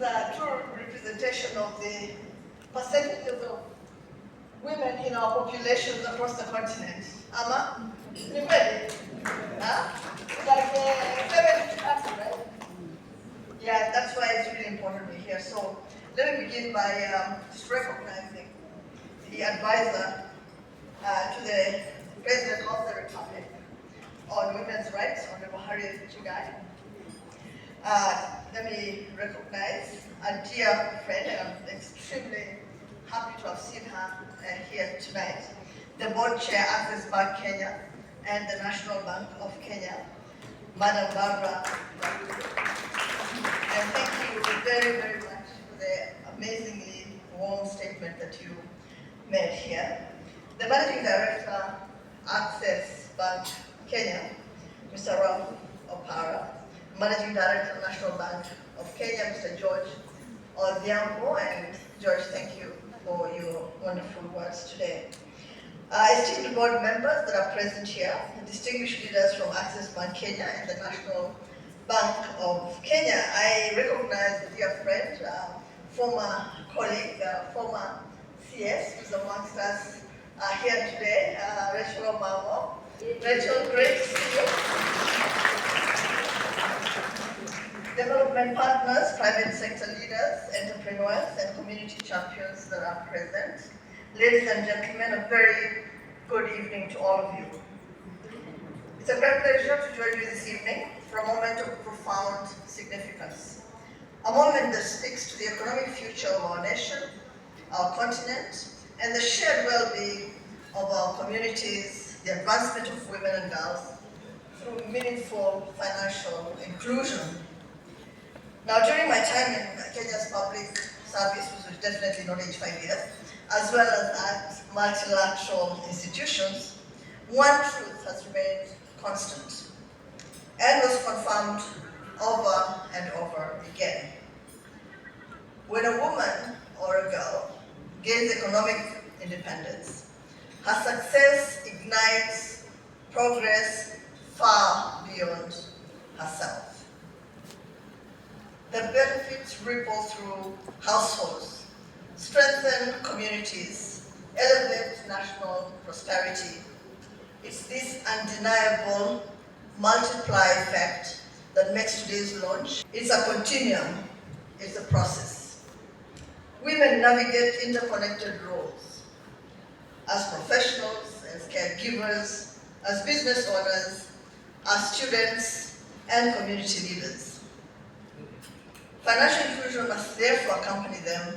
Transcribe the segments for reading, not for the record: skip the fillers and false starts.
a true representation of the percentages of women in our populations across the continent. Ama, ni kweli? Huh? Like 70%, right? Yeah, that's why it's really important we're here. So let me begin by just recognizing the advisor to the President of the Republic on women's rights, Honorable Harriet Chigai. Let me recognize a dear friend, and I'm extremely happy to have seen her here tonight, the Board Chair, Access Bank Kenya, and the National Bank of Kenya, Madam Barbara. And thank you very, very much for the amazingly warm statement that you made here. The Managing Director, Access Bank Kenya, Mr. Ralph Opara, Managing Director, National Bank of Kenya, Mr. George Odhiambo, and George, thank you for your wonderful words today. Esteemed board members that are present here, distinguished leaders from Access Bank Kenya and the National Bank of Kenya, I recognize a dear friend, former colleague, former CS, who's amongst us here today, Rachel Mamo. Rachel, great to see you. Development partners, private sector leaders, entrepreneurs, and community champions that are present. Ladies and gentlemen, a very good evening to all of you. It's a great pleasure to join you this evening for a moment of profound significance. A moment that speaks to the economic future of our nation, our continent, and the shared well-being of our communities, the advancement of women and girls through meaningful financial inclusion. Now, during my time in Kenya's public service, which was definitely not 85 years, as well as at multilateral institutions, one truth has remained constant and was confirmed over and over again. When a woman or a girl gains economic independence, her success ignites progress far beyond herself. The benefits ripple through households, strengthen communities, elevate national prosperity. It's this undeniable multiply effect that makes today's launch. It's a continuum, it's a process. Women navigate interconnected roles as professionals, as caregivers, as business owners, as students, and community leaders. Financial inclusion must therefore accompany them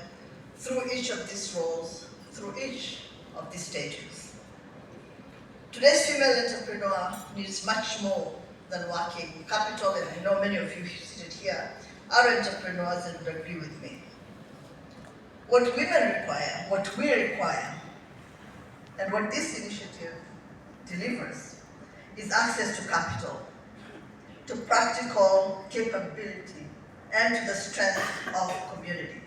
through each of these roles, through each of these stages. Today's female entrepreneur needs much more than working capital, and I know many of you seated here are entrepreneurs and would agree with me. What women require, what we require, and what this initiative delivers is access to capital, to practical capability, and to the strength of community.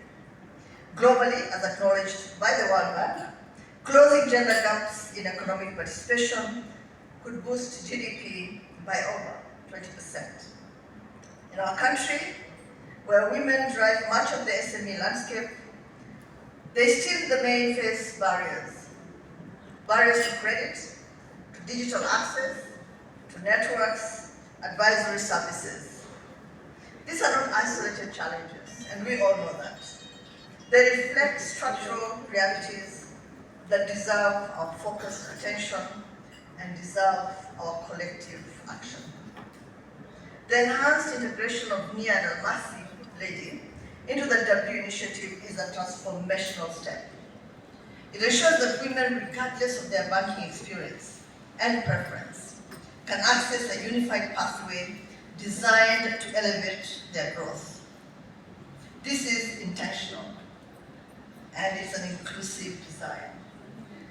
Globally, as acknowledged by the World Bank, closing gender gaps in economic participation could boost GDP by over 20%. In our country, where women drive much of the SME landscape, they still may face barriers. Barriers to credit, to digital access, to networks, advisory services. These are not isolated challenges, and we all know that. They reflect structural realities that deserve our focused attention and deserve our collective action. The enhanced integration of Nia and Almasi Lady into the W initiative is a transformational step. It ensures that women, regardless of their banking experience and preference, can access a unified pathway designed to elevate their growth. This is intentional, and it's an inclusive design,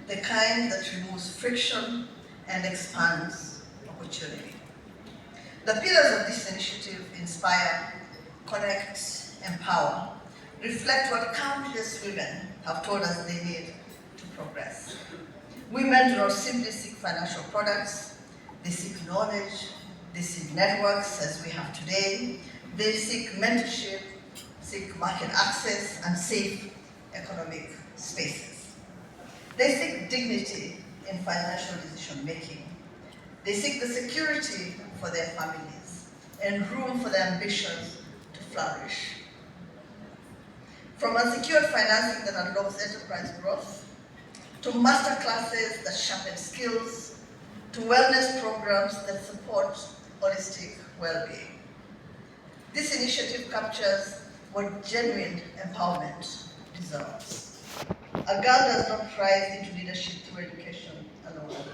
the kind that removes friction and expands opportunity. The pillars of this initiative inspire, connect, empower, reflect what countless women have told us they need to progress. Women do not simply seek financial products, they seek knowledge, they seek networks as we have today, they seek mentorship, seek market access, and safe economic spaces. They seek dignity in financial decision making. They seek the security for their families and room for their ambitions to flourish. From unsecured financing that unlocks enterprise growth, to master classes that sharpen skills, to wellness programs that support holistic well-being. This initiative captures what genuine empowerment deserves. A girl does not rise into leadership through education alone.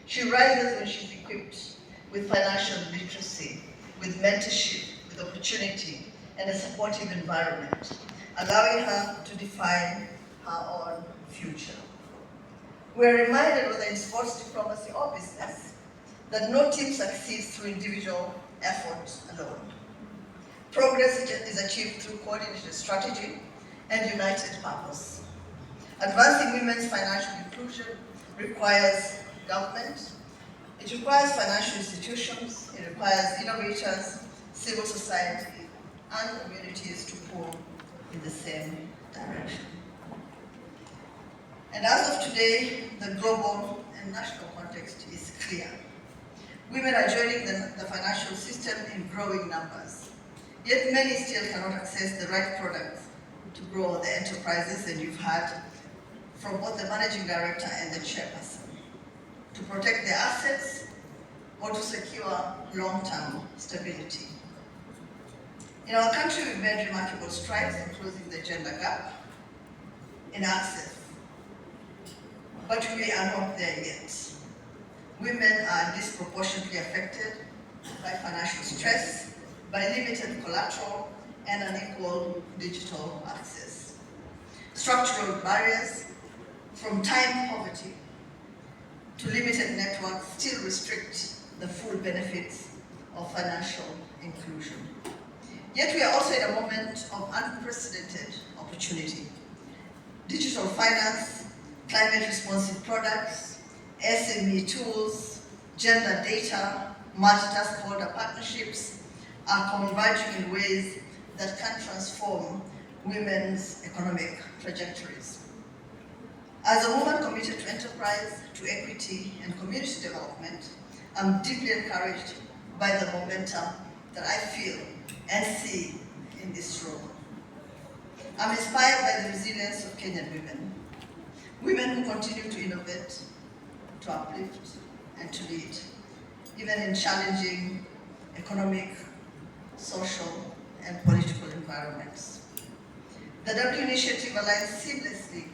She rises when she's equipped with financial literacy, with mentorship, with opportunity, and a supportive environment, allowing her to define her own future. We're reminded, whether in sports, diplomacy, or business, that no team succeeds through individual effort alone. Progress is achieved through coordinated strategy and united purpose. Advancing women's financial inclusion requires government, it requires financial institutions, it requires innovators, civil society, and communities to pull in the same direction. And as of today, the global and national context is clear. Women are joining the financial system in growing numbers. Yet many still cannot access the right products to grow the enterprises, and you've heard from both the managing director and the chairperson, to protect their assets or to secure long-term stability. In our country, we've made remarkable strides in closing the gender gap in access, but we are not there yet. Women are disproportionately affected by financial stress, by limited collateral, and unequal digital access. Structural barriers, from time poverty to limited networks, still restrict the full benefits of financial inclusion. Yet we are also in a moment of unprecedented opportunity. Digital finance, climate responsive products, SME tools, gender data, multi-stakeholder partnerships are converging in ways that can transform women's economic trajectories. As a woman committed to enterprise, to equity, and community development, I'm deeply encouraged by the momentum that I feel and see in this role. I'm inspired by the resilience of Kenyan women, women who continue to innovate, to uplift, and to lead, even in challenging economic, social, and political environments. The W initiative aligns seamlessly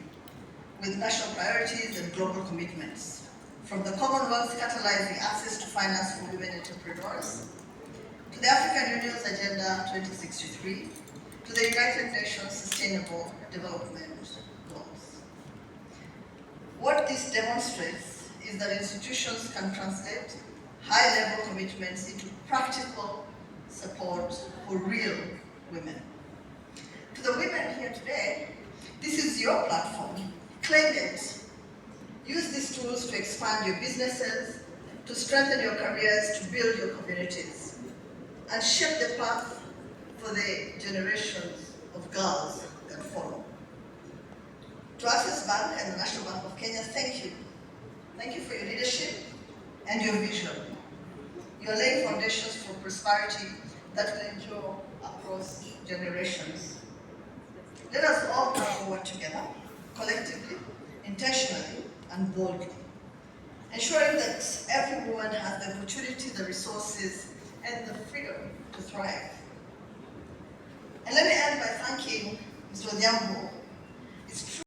with national priorities and global commitments, from the Commonwealth catalyzing access to finance for women entrepreneurs, to the African Union's Agenda 2063, to the United Nations Sustainable Development Goals. What this demonstrates is that institutions can translate high-level commitments into practical support for real women. To the women here today, this is your platform. Claim it. Use these tools to expand your businesses, to strengthen your careers, to build your communities, and shape the path for the generations of girls that follow. To Access Bank and the National Bank of Kenya, thank you. Thank you for your leadership and your vision. You are laying foundations for prosperity that will endure across generations. Let us all move forward together, collectively, intentionally, and boldly, ensuring that every woman has the opportunity, the resources, and the freedom to thrive. And let me end by thanking Mr. Odhiambo. It's true.